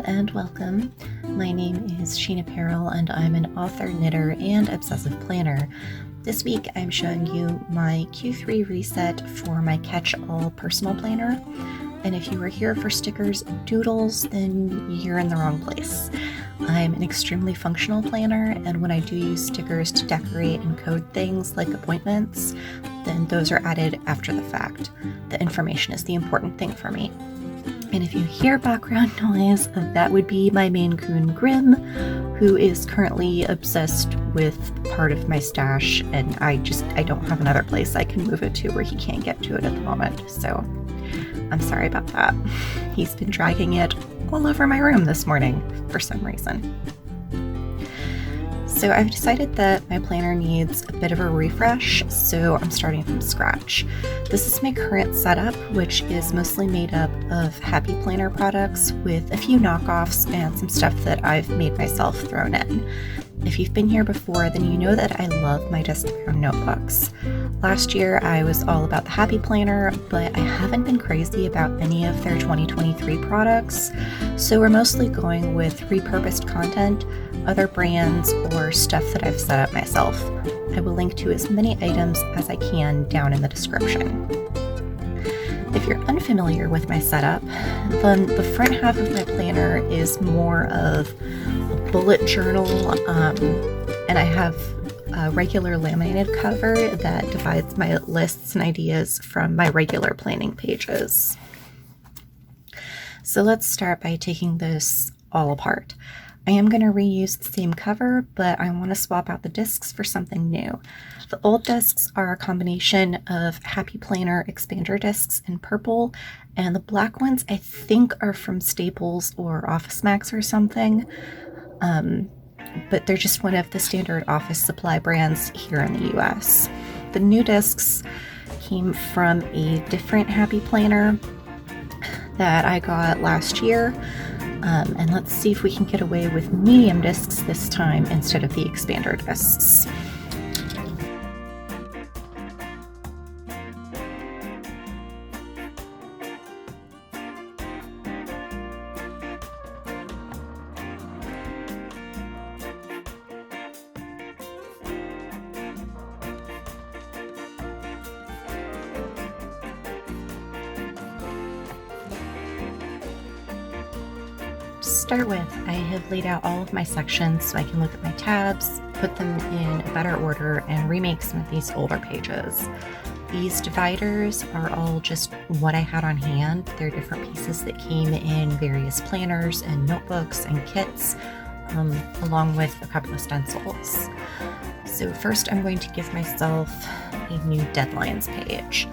and welcome. My name is Sheena Perrell and I'm an author, knitter, and obsessive planner. This week I'm showing you my Q3 reset for my catch-all personal planner. And if you were here for stickers and doodles, then you're in the wrong place. I'm an extremely functional planner, and when I do use stickers to decorate and code things like appointments, then those are added after the fact. The information is the important thing for me. And if you hear background noise, that would be my Maine Coon Grim, who is currently obsessed with part of my stash, and I don't have another place I can move it to where he can't get to it at the moment. So I'm sorry about that. He's been dragging it all over my room this morning for some reason. So I've decided that my planner needs a bit of a refresh, so I'm starting from scratch. This is my current setup, which is mostly made up of Happy Planner products with a few knockoffs and some stuff that I've made myself thrown in. If you've been here before, then you know that I love my disc-bound notebooks. Last year I was all about the Happy Planner, but I haven't been crazy about any of their 2023 products, so we're mostly going with repurposed content, other brands, or stuff that I've set up myself. I will link to as many items as I can down in the description. If you're unfamiliar with my setup, then the front half of my planner is more of a bullet journal, and I have a regular laminated cover that divides my lists and ideas from my regular planning pages. So let's start by taking this all apart. I am going to reuse the same cover, but I want to swap out the discs for something new. The old discs are a combination of Happy Planner expander discs in purple, and the black ones I think are from Staples or Office Max or something, but they're just one of the standard office supply brands here in the US. The new discs came from a different Happy Planner that I got last year. And let's see if we can get away with medium discs this time instead of the expander discs. To start with, I have laid out all of my sections so I can look at my tabs, put them in a better order, and remake some of these older pages. These dividers are all just what I had on hand. They're different pieces that came in various planners and notebooks and kits, along with a couple of stencils. So first I'm going to give myself a new deadlines page,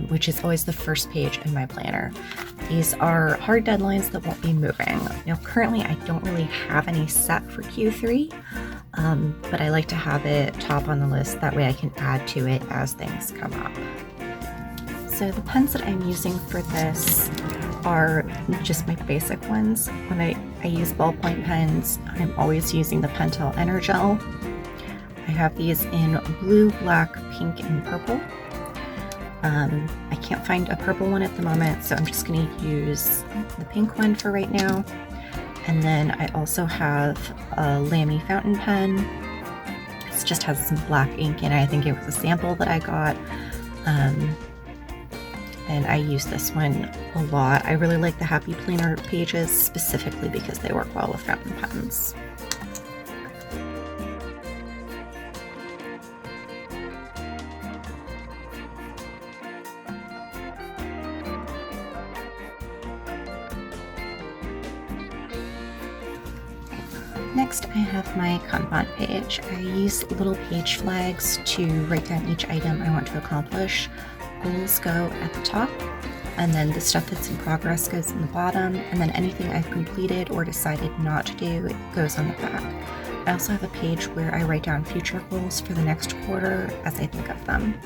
which is always the first page in my planner. These are hard deadlines that won't be moving. Now currently I don't really have any set for Q3, but I like to have it top on the list, that way I can add to it as things come up. So the pens that I'm using for this are just my basic ones. When I use ballpoint pens, I'm always using the Pentel Energel. I have these in blue, black, pink, and purple. I can't find a purple one at the moment, so I'm just going to use the pink one for right now. And then I also have a Lamy fountain pen. It just has some black ink in it. I think it was a sample that I got. And I use this one a lot. I really like the Happy Planner pages specifically because they work well with fountain pens. Next, I have my Kanban page. I use little page flags to write down each item I want to accomplish. Goals go at the top, and then the stuff that's in progress goes in the bottom, and then anything I've completed or decided not to do goes on the back. I also have a page where I write down future goals for the next quarter as I think of them.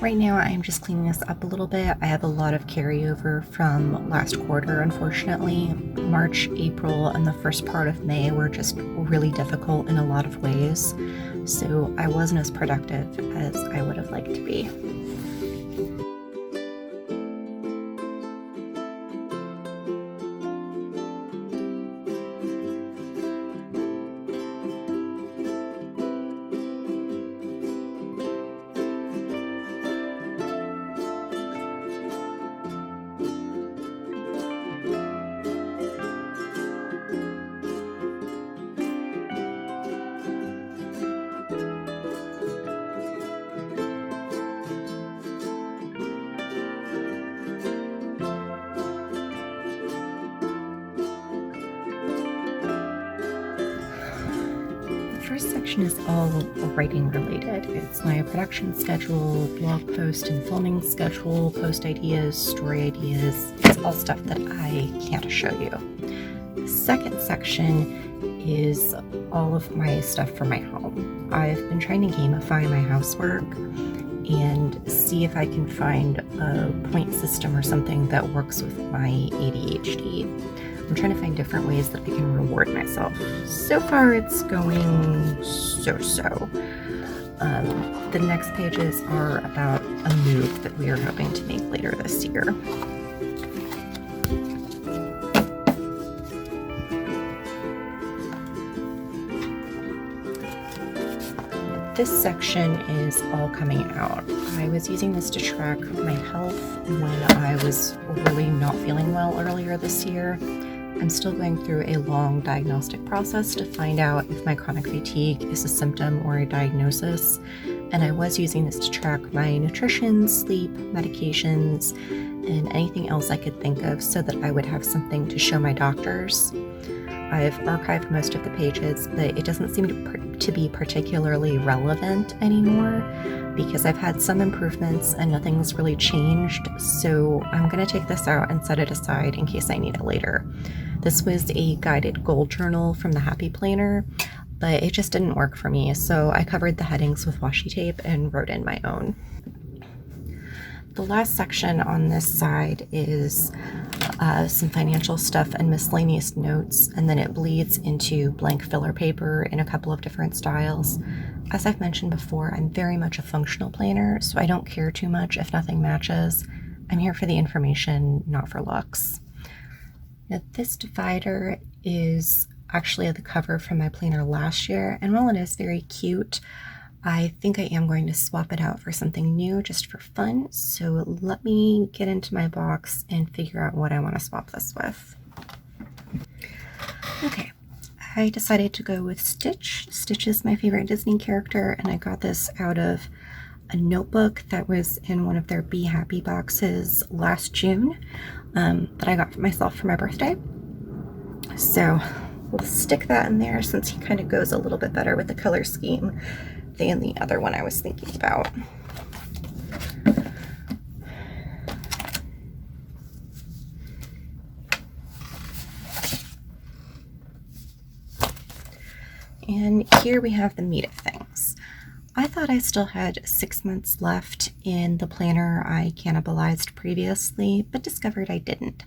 Right now I'm just cleaning this up a little bit. I have a lot of carryover from last quarter, unfortunately. March, April, and the first part of May were just really difficult in a lot of ways, so I wasn't as productive as I would have liked to be. first section is all writing related. It's my production schedule, blog post and filming schedule, post ideas, story ideas. It's all stuff that I can't show you. The second section is all of my stuff for my home. I've been trying to gamify my housework and see if I can find a point system or something that works with my ADHD. I'm trying to find different ways that I can reward myself. So far it's going so-so. The next pages are about a move that we are hoping to make later this year. This section is all coming out. I was using this to track my health when I was really not feeling well earlier this year. I'm still going through a long diagnostic process to find out if my chronic fatigue is a symptom or a diagnosis. And I was using this to track my nutrition, sleep, medications, and anything else I could think of so that I would have something to show my doctors. I've archived most of the pages, but it doesn't seem to be particularly relevant anymore because I've had some improvements and nothing's really changed. So I'm going to take this out and set it aside in case I need it later. This was a guided goal journal from the Happy Planner, but it just didn't work for me. So I covered the headings with washi tape and wrote in my own. The last section on this side is some financial stuff and miscellaneous notes, and then it bleeds into blank filler paper in a couple of different styles. As I've mentioned before, I'm very much a functional planner, so I don't care too much if nothing matches. I'm here for the information, not for looks. Now, this divider is actually the cover from my planner last year, and while it is very cute, I think I am going to swap it out for something new just for fun. So let me get into my box and figure out what I want to swap this with. Okay, I decided to go with Stitch. Stitch is my favorite Disney character, and I got this out of a notebook that was in one of their Be Happy boxes last June that I got for myself for my birthday. So we'll stick that in there since he kind of goes a little bit better with the color scheme than the other one I was thinking about. And here we have the meat of things. I thought I still had 6 months left in the planner I cannibalized previously, but discovered I didn't.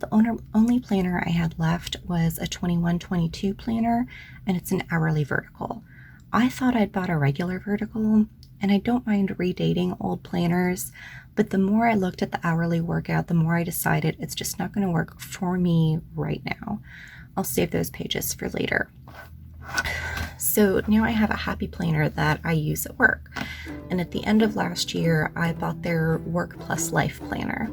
The only planner I had left was a 21-22 planner, and it's an hourly vertical. I thought I'd bought a regular vertical, and I don't mind redating old planners, but the more I looked at the hourly workout, the more I decided it's just not going to work for me right now. I'll save those pages for later. So now I have a Happy Planner that I use at work, and at the end of last year I bought their Work Plus Life Planner.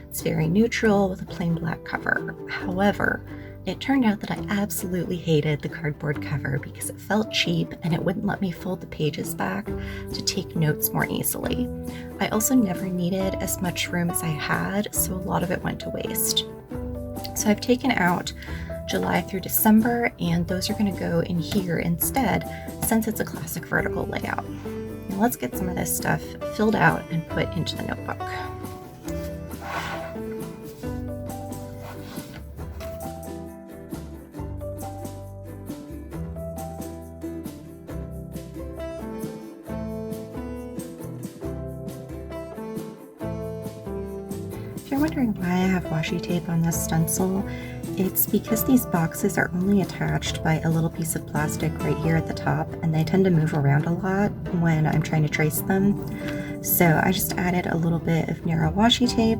It's very neutral with a plain black cover. However, it turned out that I absolutely hated the cardboard cover because it felt cheap and it wouldn't let me fold the pages back to take notes more easily. I also never needed as much room as I had, so a lot of it went to waste. So I've taken out July through December, and those are going to go in here instead since it's a classic vertical layout. Now let's get some of this stuff filled out and put into the notebook. If you're wondering why I have washi tape on this stencil, it's because these boxes are only attached by a little piece of plastic right here at the top, and they tend to move around a lot when I'm trying to trace them. So I just added a little bit of narrow washi tape.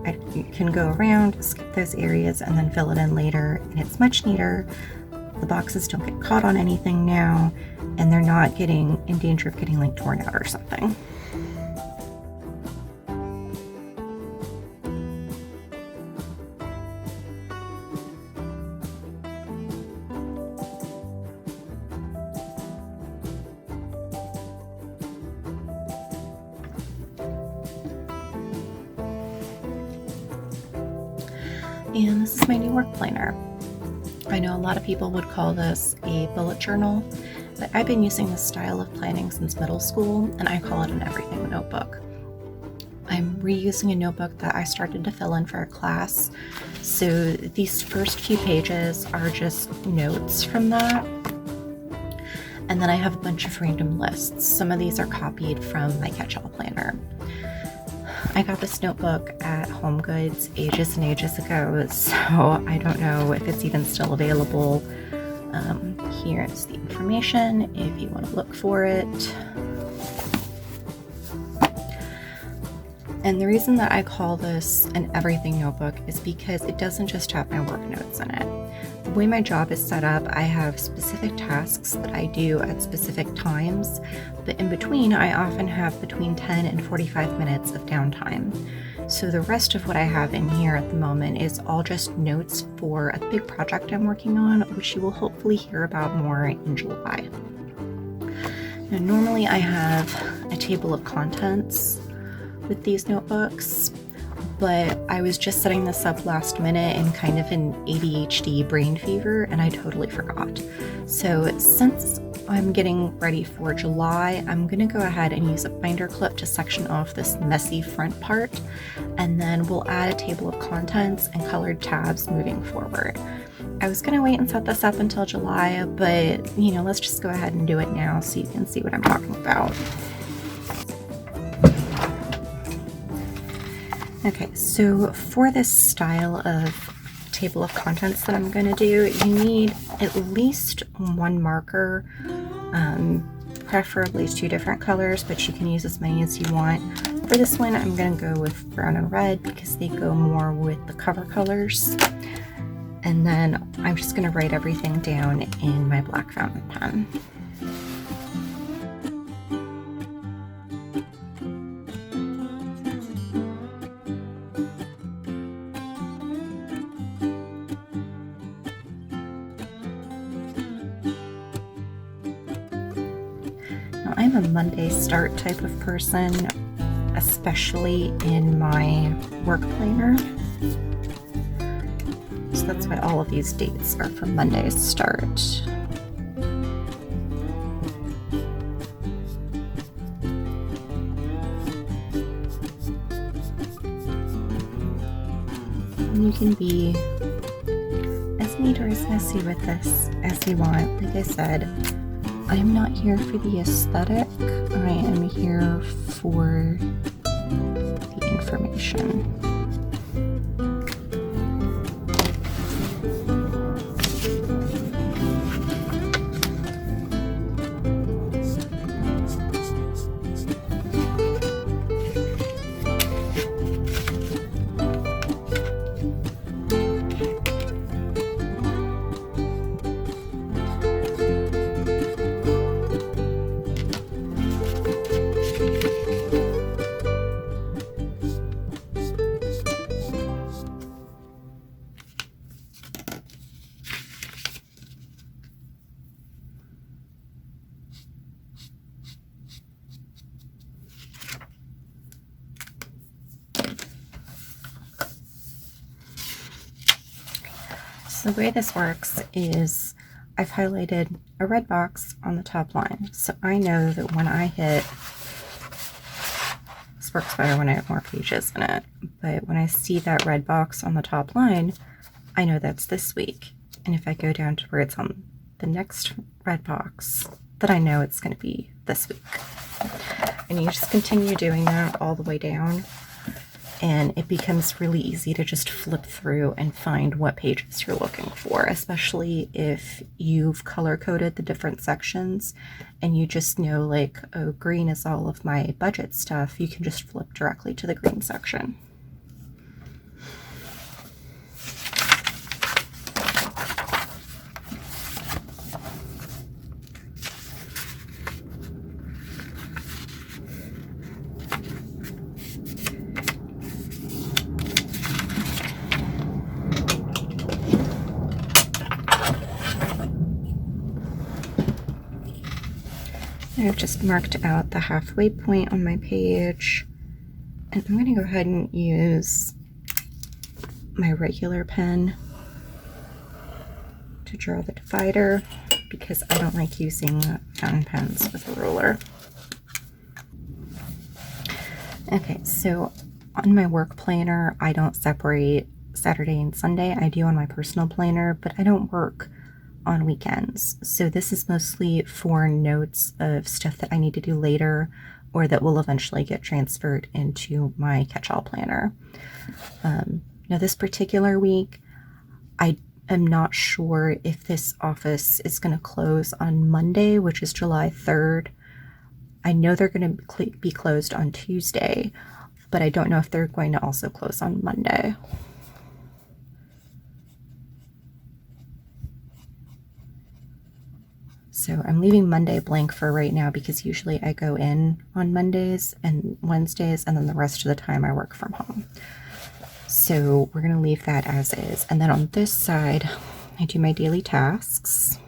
I can go around, skip those areas, and then fill it in later, and it's much neater. The boxes don't get caught on anything now, and they're not getting in danger of getting like torn out or something. And this is my new work planner. I know a lot of people would call this a bullet journal, but I've been using this style of planning since middle school, and I call it an everything notebook. I'm reusing a notebook that I started to fill in for a class, so these first few pages are just notes from that. And then I have a bunch of random lists. Some of these are copied from my catch-all planner. I got this notebook at Home Goods ages and ages ago, so I don't know if it's even still available. Here is the information if you want to look for it. And the reason that I call this an everything notebook is because it doesn't just have my work notes in it. The way my job is set up, I have specific tasks that I do at specific times, but in between, I often have between 10 and 45 minutes of downtime. So the rest of what I have in here at the moment is all just notes for a big project I'm working on, which you will hopefully hear about more in July. Now, normally I have a table of contents with these notebooks, but I was just setting this up last minute in kind of an ADHD brain fever, and I totally forgot. So since I'm getting ready for July, I'm gonna go ahead and use a binder clip to section off this messy front part, and then we'll add a table of contents and colored tabs moving forward. I was gonna wait and set this up until July, but let's just go ahead and do it now so you can see what I'm talking about. Okay, so for this style of table of contents that I'm going to do, you need at least one marker, preferably 2 different colors, but you can use as many as you want. For this one, I'm going to go with brown and red because they go more with the cover colors. And then I'm just going to write everything down in my black fountain pen. I'm a Monday start type of person, especially in my work planner. So that's why all of these dates are for Monday's start. And you can be as neat or as messy with this as you want. Like I said, I'm not here for the aesthetic, I am here for the information. So the way this works is I've highlighted a red box on the top line. So I know that when I hit, this works better when I have more pages in it, but when I see that red box on the top line, I know that's this week. And if I go down to where it's on the next red box, then I know it's going to be this week. And you just continue doing that all the way down. And it becomes really easy to just flip through and find what pages you're looking for, especially if you've color-coded the different sections and you just know, like, oh, green is all of my budget stuff. You can just flip directly to the green section. I've just marked out the halfway point on my page, and I'm going to go ahead and use my regular pen to draw the divider because I don't like using fountain pens with a ruler. Okay, so on my work planner, I don't separate Saturday and Sunday. I do on my personal planner, but I don't work on weekends. So this is mostly for notes of stuff that I need to do later or that will eventually get transferred into my catch-all planner. Now this particular week, I am not sure if this office is going to close on Monday, which is July 3rd. I know they're going to be closed on Tuesday, but I don't know if they're going to also close on Monday. So I'm leaving Monday blank for right now because usually I go in on Mondays and Wednesdays, and then the rest of the time I work from home. So we're going to leave that as is. And then on this side, I do my daily tasks.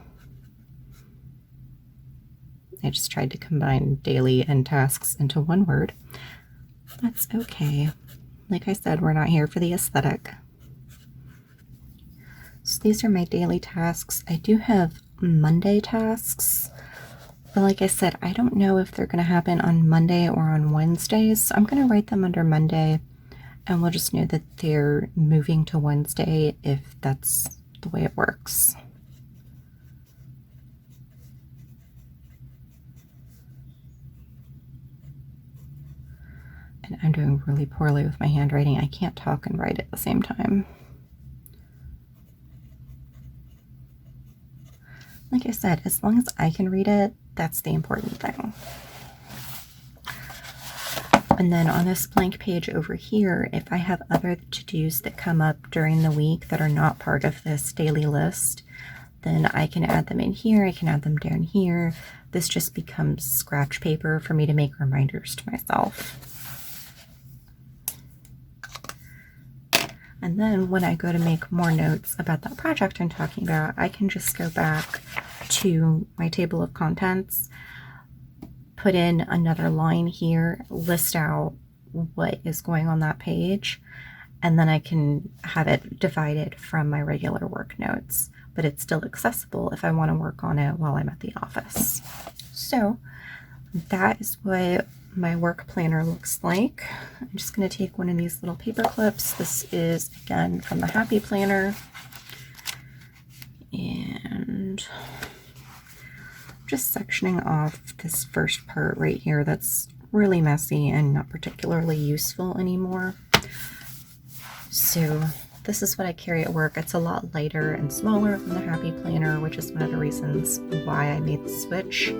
I just tried to combine daily and tasks into one word. That's okay. Like I said, we're not here for the aesthetic. So these are my daily tasks. I do have Monday tasks, but like I said, I don't know if they're going to happen on Monday or on Wednesdays. So I'm going to write them under Monday, and we'll just know that they're moving to Wednesday if that's the way it works. And I'm doing really poorly with my handwriting. I can't talk and write at the same time. Like I said, as long as I can read it, that's the important thing. And then on this blank page over here, if I have other to-dos that come up during the week that are not part of this daily list, then I can add them in here. I can add them down here. This just becomes scratch paper for me to make reminders to myself. And then when I go to make more notes about that project I'm talking about, I can just go back to my table of contents, put in another line here, list out what is going on that page, and then I can have it divided from my regular work notes, but it's still accessible if I want to work on it while I'm at the office. So that is what my work planner looks like. I'm just going to take one of these little paper clips. This is again from the Happy Planner, and just sectioning off this first part right here that's really messy and not particularly useful anymore. So this is what I carry at work. It's a lot lighter and smaller than the Happy Planner, which is one of the reasons why I made the switch.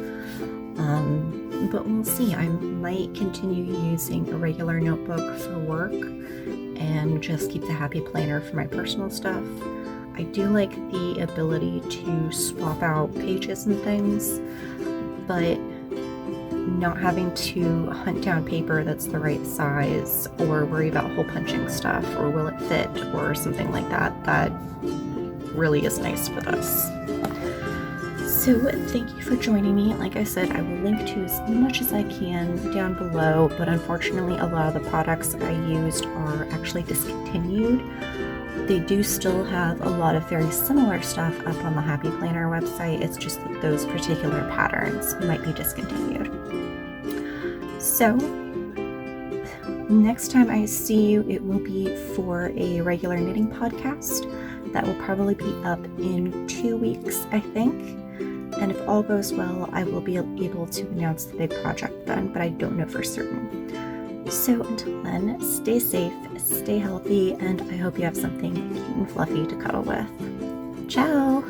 But we'll see. I might continue using a regular notebook for work and just keep the Happy Planner for my personal stuff. I do like the ability to swap out pages and things, but not having to hunt down paper that's the right size or worry about hole punching stuff or will it fit or something like that, that really is nice for this. So thank you for joining me. Like I said, I will link to as much as I can down below, but unfortunately a lot of the products I used are actually discontinued. They do still have a lot of very similar stuff up on the Happy Planner website. It's just that those particular patterns might be discontinued. So next time I see you, it will be for a regular knitting podcast. That will probably be up in 2 weeks, I think. And if all goes well, I will be able to announce the big project then, but I don't know for certain. So until then, stay safe, stay healthy, and I hope you have something cute and fluffy to cuddle with. Ciao!